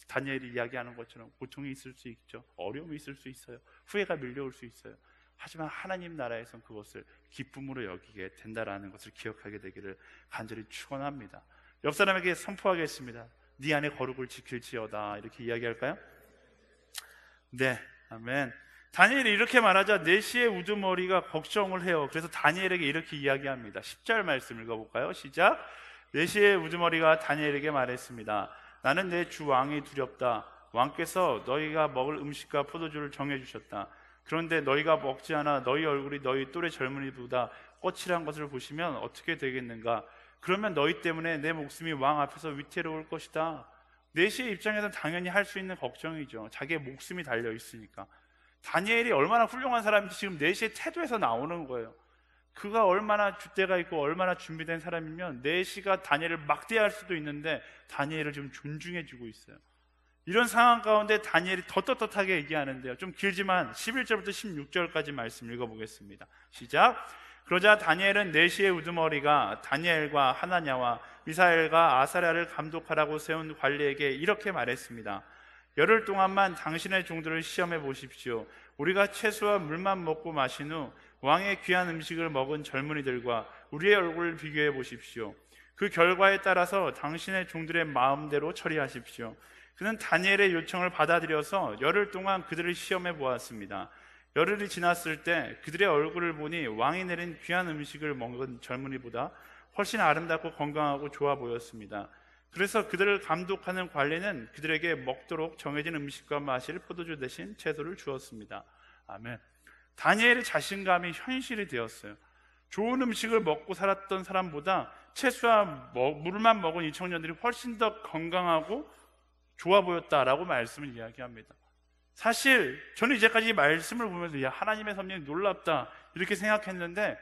Speaker 1: 다니엘이 이야기하는 것처럼 고통이 있을 수 있죠. 어려움이 있을 수 있어요. 후회가 밀려올 수 있어요. 하지만 하나님 나라에선 그것을 기쁨으로 여기게 된다라는 것을 기억하게 되기를 간절히 축원합니다. 옆 사람에게 선포하겠습니다. 네 안에 거룩을 지킬지어다. 이렇게 이야기할까요? 네, 아멘. 다니엘이 이렇게 말하자 내시의 우두머리가 걱정을 해요. 그래서 다니엘에게 이렇게 이야기합니다. 10절 말씀 읽어볼까요? 시작. 내시의 우두머리가 다니엘에게 말했습니다. 나는 내 주 왕이 두렵다. 왕께서 너희가 먹을 음식과 포도주를 정해주셨다. 그런데 너희가 먹지 않아 너희 얼굴이 너희 또래 젊은이보다 거칠한 것을 보시면 어떻게 되겠는가? 그러면 너희 때문에 내 목숨이 왕 앞에서 위태로울 것이다. 내시의 입장에서는 당연히 할 수 있는 걱정이죠. 자기의 목숨이 달려 있으니까. 다니엘이 얼마나 훌륭한 사람인지 지금 내시의 태도에서 나오는 거예요. 그가 얼마나 줏대가 있고 얼마나 준비된 사람이면 내시가 다니엘을 막대할 수도 있는데 다니엘을 지금 존중해주고 있어요. 이런 상황 가운데 다니엘이 더 떳떳하게 얘기하는데요. 좀 길지만 11절부터 16절까지 말씀 읽어보겠습니다. 시작. 그러자 다니엘은 내시의 우두머리가 다니엘과 하나냐와 미사엘과 아사랴를 감독하라고 세운 관리에게 이렇게 말했습니다. 열흘 동안만 당신의 종들을 시험해 보십시오. 우리가 채소와 물만 먹고 마신 후 왕의 귀한 음식을 먹은 젊은이들과 우리의 얼굴을 비교해 보십시오. 그 결과에 따라서 당신의 종들의 마음대로 처리하십시오. 그는 다니엘의 요청을 받아들여서 열흘 동안 그들을 시험해 보았습니다. 열흘이 지났을 때 그들의 얼굴을 보니 왕이 내린 귀한 음식을 먹은 젊은이보다 훨씬 아름답고 건강하고 좋아 보였습니다. 그래서 그들을 감독하는 관리는 그들에게 먹도록 정해진 음식과 마실 포도주 대신 채소를 주었습니다. 아멘. 다니엘의 자신감이 현실이 되었어요. 좋은 음식을 먹고 살았던 사람보다 채소와 물만 먹은 이 청년들이 훨씬 더 건강하고 좋아 보였다라고 말씀을 이야기합니다. 사실 저는 이제까지 이 말씀을 보면서 야, 하나님의 섭리는 놀랍다 이렇게 생각했는데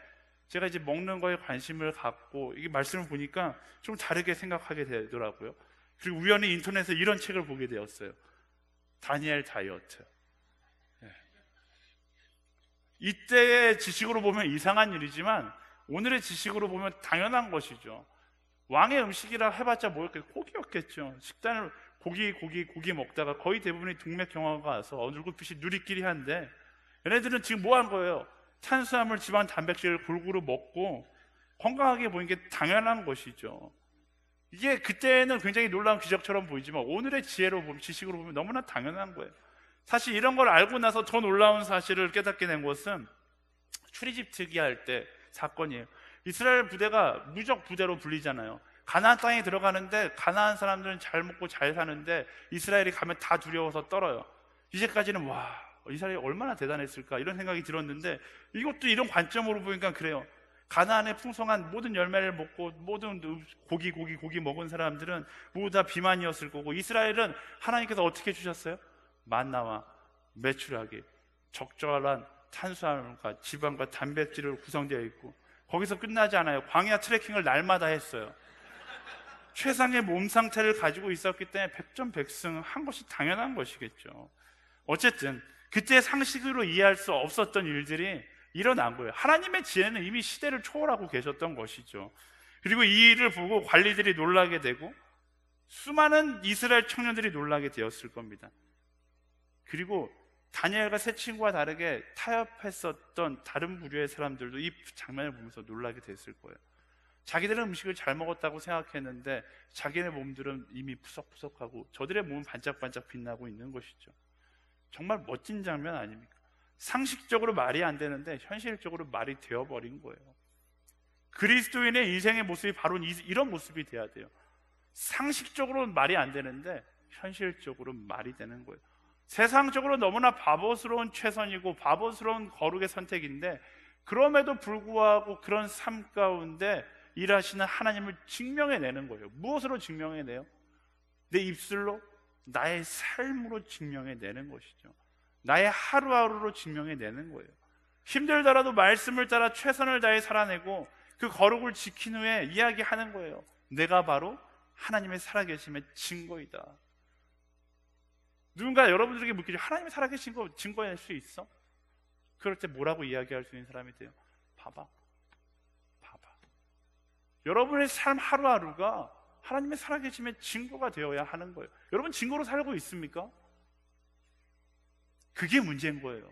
Speaker 1: 제가 이제 먹는 거에 관심을 갖고 이 말씀을 보니까 좀 다르게 생각하게 되더라고요. 그리고 우연히 인터넷에 이런 책을 보게 되었어요. 다니엘 다이어트. 네. 이때의 지식으로 보면 이상한 일이지만 오늘의 지식으로 보면 당연한 것이죠. 왕의 음식이라 해봤자 뭐였겠어요? 고기였겠죠. 식단을 고기 먹다가 거의 대부분이 동맥경화가 와서 얼굴빛이 누리끼리 한데 얘네들은 지금 뭐 한 거예요? 탄수화물, 지방, 단백질을 골고루 먹고 건강하게 보이는 게 당연한 것이죠. 이게 그때는 굉장히 놀라운 기적처럼 보이지만 오늘의 지식으로 보면 너무나 당연한 거예요. 사실 이런 걸 알고 나서 더 놀라운 사실을 깨닫게 된 것은 출애굽 특위할 때 사건이에요. 이스라엘 부대가 무적 부대로 불리잖아요. 가나안 땅에 들어가는데 가나안 사람들은 잘 먹고 잘 사는데 이스라엘이 가면 다 두려워서 떨어요. 이제까지는 와, 이스라엘이 얼마나 대단했을까 이런 생각이 들었는데 이것도 이런 관점으로 보니까 그래요. 가나안의 풍성한 모든 열매를 먹고 모든 고기 먹은 사람들은 모두 다 비만이었을 거고 이스라엘은 하나님께서 어떻게 주셨어요? 만나와 메추라기, 적절한 탄수화물과 지방과 단백질을 구성되어 있고 거기서 끝나지 않아요. 광야 트레킹을 날마다 했어요. 최상의 몸 상태를 가지고 있었기 때문에 백전백승한 것이 당연한 것이겠죠. 어쨌든 그때 상식으로 이해할 수 없었던 일들이 일어난 거예요. 하나님의 지혜는 이미 시대를 초월하고 계셨던 것이죠. 그리고 이 일을 보고 관리들이 놀라게 되고 수많은 이스라엘 청년들이 놀라게 되었을 겁니다. 그리고 다니엘과 세 친구와 다르게 타협했었던 다른 부류의 사람들도 이 장면을 보면서 놀라게 됐을 거예요. 자기들은 음식을 잘 먹었다고 생각했는데 자기네 몸들은 이미 푸석푸석하고 저들의 몸은 반짝반짝 빛나고 있는 것이죠. 정말 멋진 장면 아닙니까? 상식적으로 말이 안 되는데 현실적으로 말이 되어버린 거예요. 그리스도인의 인생의 모습이 바로 이런 모습이 돼야 돼요. 상식적으로는 말이 안 되는데 현실적으로 말이 되는 거예요. 세상적으로 너무나 바보스러운 최선이고 바보스러운 거룩의 선택인데 그럼에도 불구하고 그런 삶 가운데 일하시는 하나님을 증명해내는 거예요. 무엇으로 증명해내요? 내 입술로, 나의 삶으로 증명해내는 것이죠. 나의 하루하루로 증명해내는 거예요. 힘들더라도 말씀을 따라 최선을 다해 살아내고 그 거룩을 지킨 후에 이야기하는 거예요. 내가 바로 하나님의 살아계심의 증거이다. 누군가 여러분들에게 묻기를 하나님이 살아계신 거 증거해낼 수 있어? 그럴 때 뭐라고 이야기할 수 있는 사람이 돼요? 봐봐. 여러분의 삶 하루하루가 하나님의 살아계심의 증거가 되어야 하는 거예요. 여러분 증거로 살고 있습니까? 그게 문제인 거예요.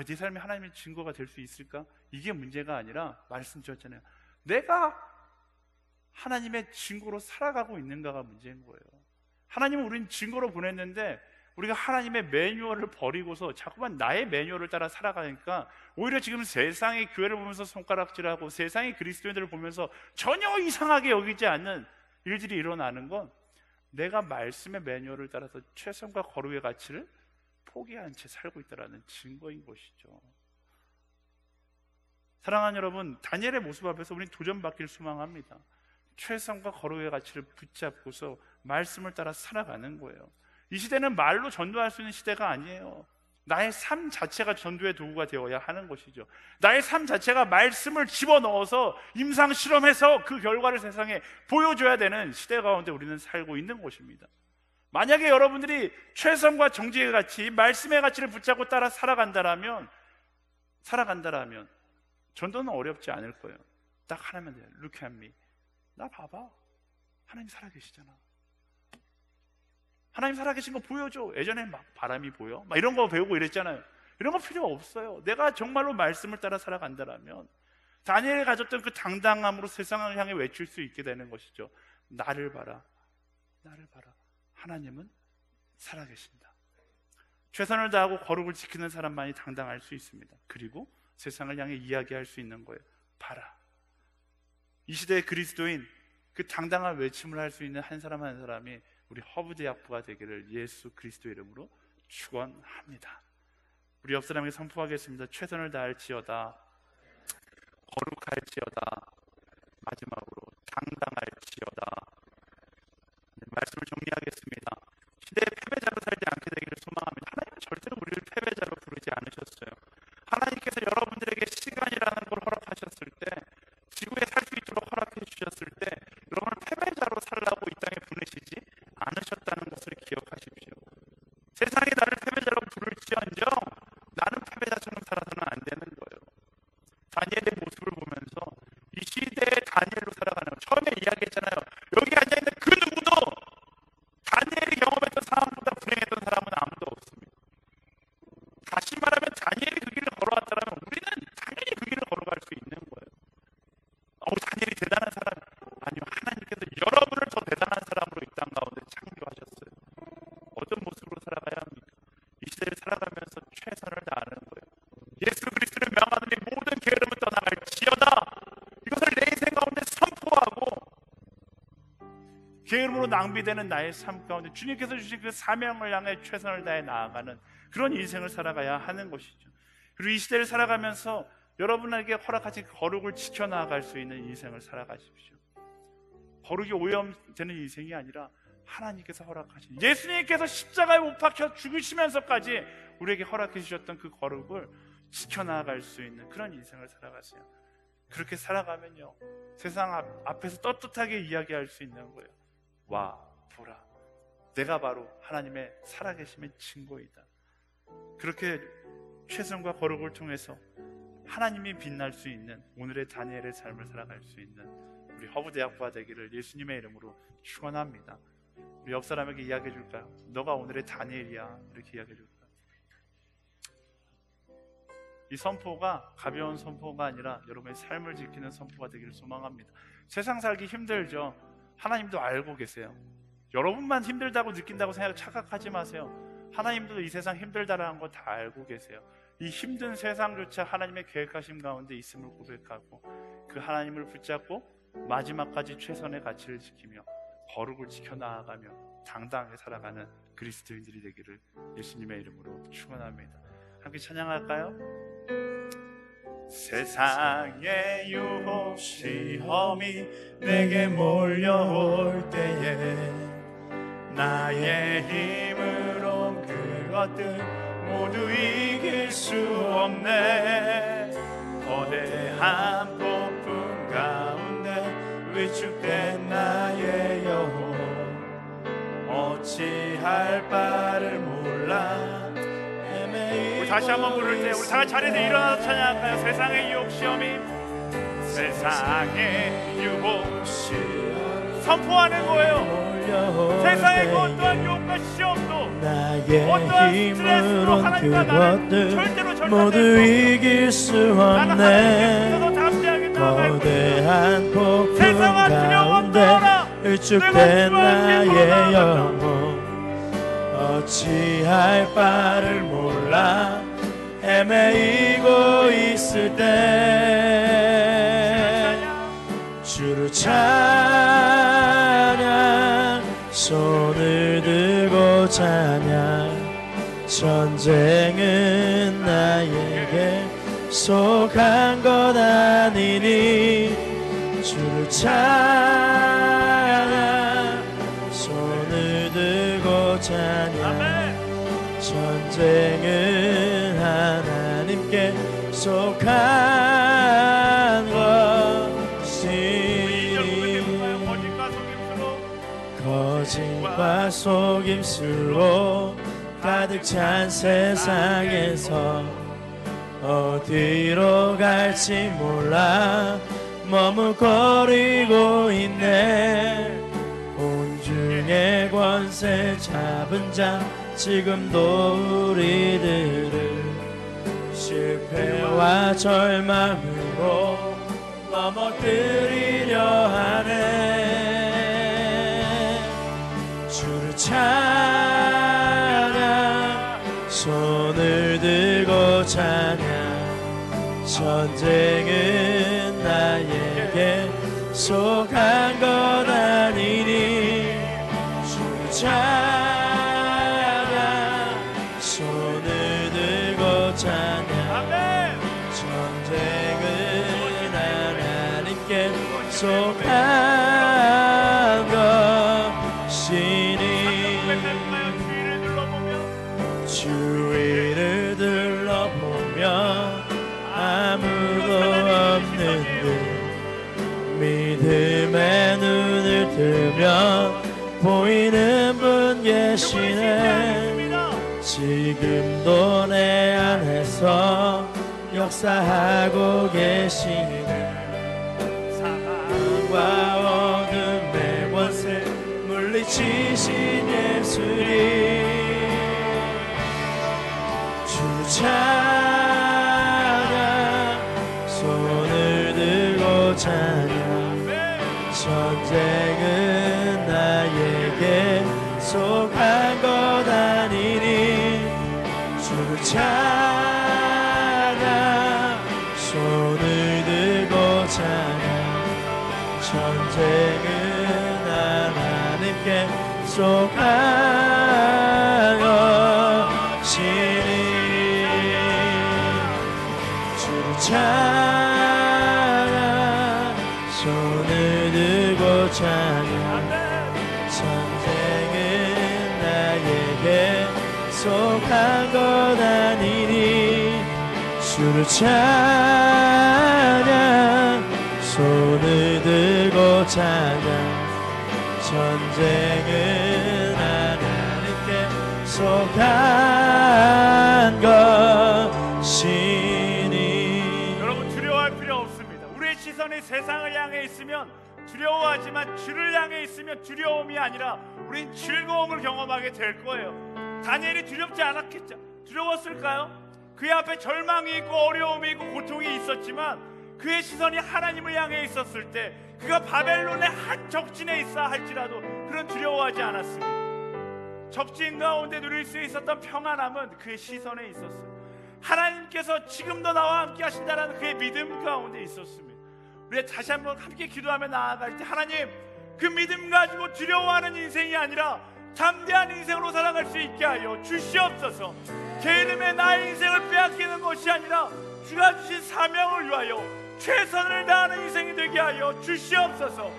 Speaker 1: 내 삶이 하나님의 증거가 될 수 있을까? 이게 문제가 아니라 말씀드렸잖아요. 내가 하나님의 증거로 살아가고 있는가가 문제인 거예요. 하나님은 우리는 증거로 보냈는데 우리가 하나님의 매뉴얼을 버리고서 자꾸만 나의 매뉴얼을 따라 살아가니까 오히려 지금 세상의 교회를 보면서 손가락질하고 세상의 그리스도인들을 보면서 전혀 이상하게 여기지 않는 일들이 일어나는 건 내가 말씀의 매뉴얼을 따라서 최선과 거룩의 가치를 포기한 채 살고 있다는 증거인 것이죠. 사랑하는 여러분, 다니엘의 모습 앞에서 우리는 도전받기를 소망합니다. 최선과 거룩의 가치를 붙잡고서 말씀을 따라 살아가는 거예요. 이 시대는 말로 전도할 수 있는 시대가 아니에요. 나의 삶 자체가 전도의 도구가 되어야 하는 것이죠. 나의 삶 자체가 말씀을 집어넣어서 임상 실험해서 그 결과를 세상에 보여줘야 되는 시대 가운데 우리는 살고 있는 것입니다. 만약에 여러분들이 최선과 정직의 가치, 말씀의 가치를 붙잡고 따라 살아간다라면 전도는 어렵지 않을 거예요. 딱 하나면 돼요. Look at me. 나 봐봐. 하나님 살아계시잖아. 하나님 살아계신 거 보여줘. 예전에 막 바람이 보여? 막 이런 거 배우고 이랬잖아요. 이런 거 필요 없어요. 내가 정말로 말씀을 따라 살아간다라면 다니엘이 가졌던 그 당당함으로 세상을 향해 외칠 수 있게 되는 것이죠. 나를 봐라. 나를 봐라. 하나님은 살아계신다. 최선을 다하고 거룩을 지키는 사람만이 당당할 수 있습니다. 그리고 세상을 향해 이야기할 수 있는 거예요. 봐라. 이 시대의 그리스도인, 그 당당한 외침을 할 수 있는 한 사람 한 사람이 우리 허브대학부가 되기를 예수 그리스도 이름으로 축원합니다. 우리 옆 사람에게 선포하겠습니다. 최선을 다할지어다, 거룩할지어다, 마지막으로 당당할지어다. 말씀을 정리하겠습니다. 시대의 패배자로 살지 않게 되기를 소망합니다. 하나님은 절대로 우리를 패배자로 부르지 않으셨어요. 하나님께서 여러분들에게 시간이라는 걸 허락하셨을 때, 지구에 살 수 있도록 허락해 주셨을 때 여러분을 패배자로 살라고 이 땅에 보내시지 않으셨다는 것을 기억하십시오. 세상이 나를 패배자로 부를지언정 나는 패배자처럼 살아서는 안 되는 거예요. 다니엘의 모습을 보면서 이 시대의 다니엘로 살아가는 거. 처음에 이야기했잖아요. 여기 앉아있는 그 누구도 다니엘이 경험했던 상황보다 불행했던 사람은 아무도 없습니다. 다시 말하면 다니엘이 그 길을 걸어왔다면 우리는 당연히 그 길을 걸어갈 수 있는 거예요. 다니엘이 대단한 사람. 아니요, 하나님께서 여러분을 더 대단한 사람으로 이 땅 가운데 창조하셨어요. 어떤 모습으로 살아가야 합니까? 이 시대를 살아가면서 최선을 다하는 거예요. 예수 그리스도를 명하노니 모든 게으름은 떠나갈지어다. 이것을 내 인생 가운데 선포하고 게으름으로 낭비되는 나의 삶 가운데 주님께서 주신 그 사명을 향해 최선을 다해 나아가는 그런 인생을 살아가야 하는 것이죠. 그리고 이 시대를 살아가면서 여러분에게 허락하신 거룩을 지켜나갈 수 있는 인생을 살아가십시오. 거룩이 오염되는 인생이 아니라 하나님께서 허락하신, 예수님께서 십자가에 못 박혀 죽으시면서까지 우리에게 허락해 주셨던 그 거룩을 지켜나갈 수 있는 그런 인생을 살아가세요. 그렇게 살아가면요, 세상 앞에서 떳떳하게 이야기할 수 있는 거예요. 와, 보라, 내가 바로 하나님의 살아계심의 증거이다. 그렇게 최선과 거룩을 통해서 하나님이 빛날 수 있는 오늘의 다니엘의 삶을 살아갈 수 있는 우리 허브대학부가 되기를 예수님의 이름으로 축원합니다. 우리 옆 사람에게 이야기해 줄까요? 너가 오늘의 다니엘이야. 이렇게 이야기해 줄까요? 이 선포가 가벼운 선포가 아니라 여러분의 삶을 지키는 선포가 되기를 소망합니다. 세상 살기 힘들죠? 하나님도 알고 계세요. 여러분만 힘들다고 느낀다고 착각하지 마세요. 하나님도 이 세상 힘들다라는 거 다 알고 계세요. 이 힘든 세상조차 하나님의 계획하심 가운데 있음을 고백하고 그 하나님을 붙잡고 마지막까지 최선의 가치를 지키며 거룩을 지켜나가며 당당하게 살아가는 그리스도인들이 되기를 예수님의 이름으로 축원합니다. 함께 찬양할까요? 세상의 유혹 시험이 내게 몰려올 때에 나의 힘으로 그것들 모두 이길 수 없네. 거대한 폭풍 가운데 위축된 나의 영혼 어찌할 바를 몰라. 우리 다시 한번 부를 때 우리 다 같이 자리에서 일어나서 찬양할까요? 세상의 유혹 시험이 세상의 유혹 선포하는 거예요. 세상의 그 어떠한 유혹과 시험도
Speaker 2: 나의 힘으론 그것들 모두 이길 수 없네. 거대한 폭풍 가운데 일축된 나의 영혼 어찌할 바를 몰라 헤매이고 있을 때 주를 찬양 손을 들고 찬양 전쟁은 나에게 속한 것 아니니 주를 찬양 손을 들고 찬양 전쟁은 하나님께 속한 것이니 거짓과 속임수로 가득 찬 세상에서 어디로 갈지 몰라 머뭇거리고 있네. 온중의 권세 잡은 자 지금도 우리들을 실패와 절망으로 넘어뜨리려 하네. 주를 찬양 손을 들고 찬양 전쟁은 나에게 속한 것 아니니 주를 찬양 손을 들고 찬양 전쟁은 하나님께 속한 것이니 주위를 둘러보며 아무도 없는 듯 믿음의 눈을 뜨며 보이는 분 계시네. 지금도 내 안에서 역사하고 계시네. 사망과 어둠의 권세 물리치신 예수님 주 찬양 손을 들고 찬양 전쟁은 나에게 속한 것 아니니 주를 찬양 손을 들고 찬양 전쟁은 하나님께 속한 것이니 주를 찬양 손을 들고 찬양 전쟁은 나에게 속한 것 아니니 주를 찬양 손을 들고 찬양 전쟁은 하나님께 속한 것이니.
Speaker 1: 여러분 두려워할 필요 없습니다. 우리의 시선이 세상을 향해 있으면 두려워하지만 주를 향해 있으면 두려움이 아니라 우린 즐거움을 경험하게 될 거예요. 다니엘이 두렵지 않았겠죠? 두려웠을까요? 그의 앞에 절망이 있고 어려움이 있고 고통이 있었지만 그의 시선이 하나님을 향해 있었을 때 그가 바벨론의 한 적진에 있어 할지라도 그런 두려워하지 않았습니다. 적진 가운데 누릴 수 있었던 평안함은 그의 시선에 있었어요. 하나님께서 지금도 나와 함께 하신다는 그의 믿음 가운데 있었습니다. 우리 다시 한번 함께 기도하며 나아갈 때 하나님 그 믿음 가지고 두려워하는 인생이 아니라 담대한 인생으로 살아갈 수 있게 하여 주시옵소서. 제 이름에 나의 인생을 빼앗기는 것이 아니라 주가 주신 사명을 위하여 최선을 다하는 인생이 되게 하여 주시옵소서.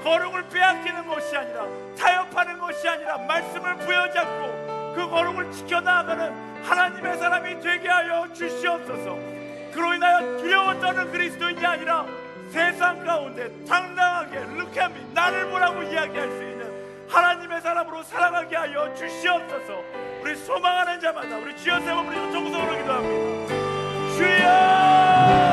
Speaker 1: 거룩을 빼앗기는 것이 아니라 타협하는 것이 아니라 말씀을 부여잡고 그 거룩을 지켜나가는 하나님의 사람이 되게 하여 주시옵소서. 그로 인하여 두려워 떠는 그리스도인이 아니라 세상 가운데 당당하게 Look at me, 나를 보라고 이야기할 수 있는 하나님의 사람으로 살아가게 하여 주시옵소서. 우리 소망하는 자마다 우리 주여 세 번 부르짖고 통성으로 기도합니다. 주여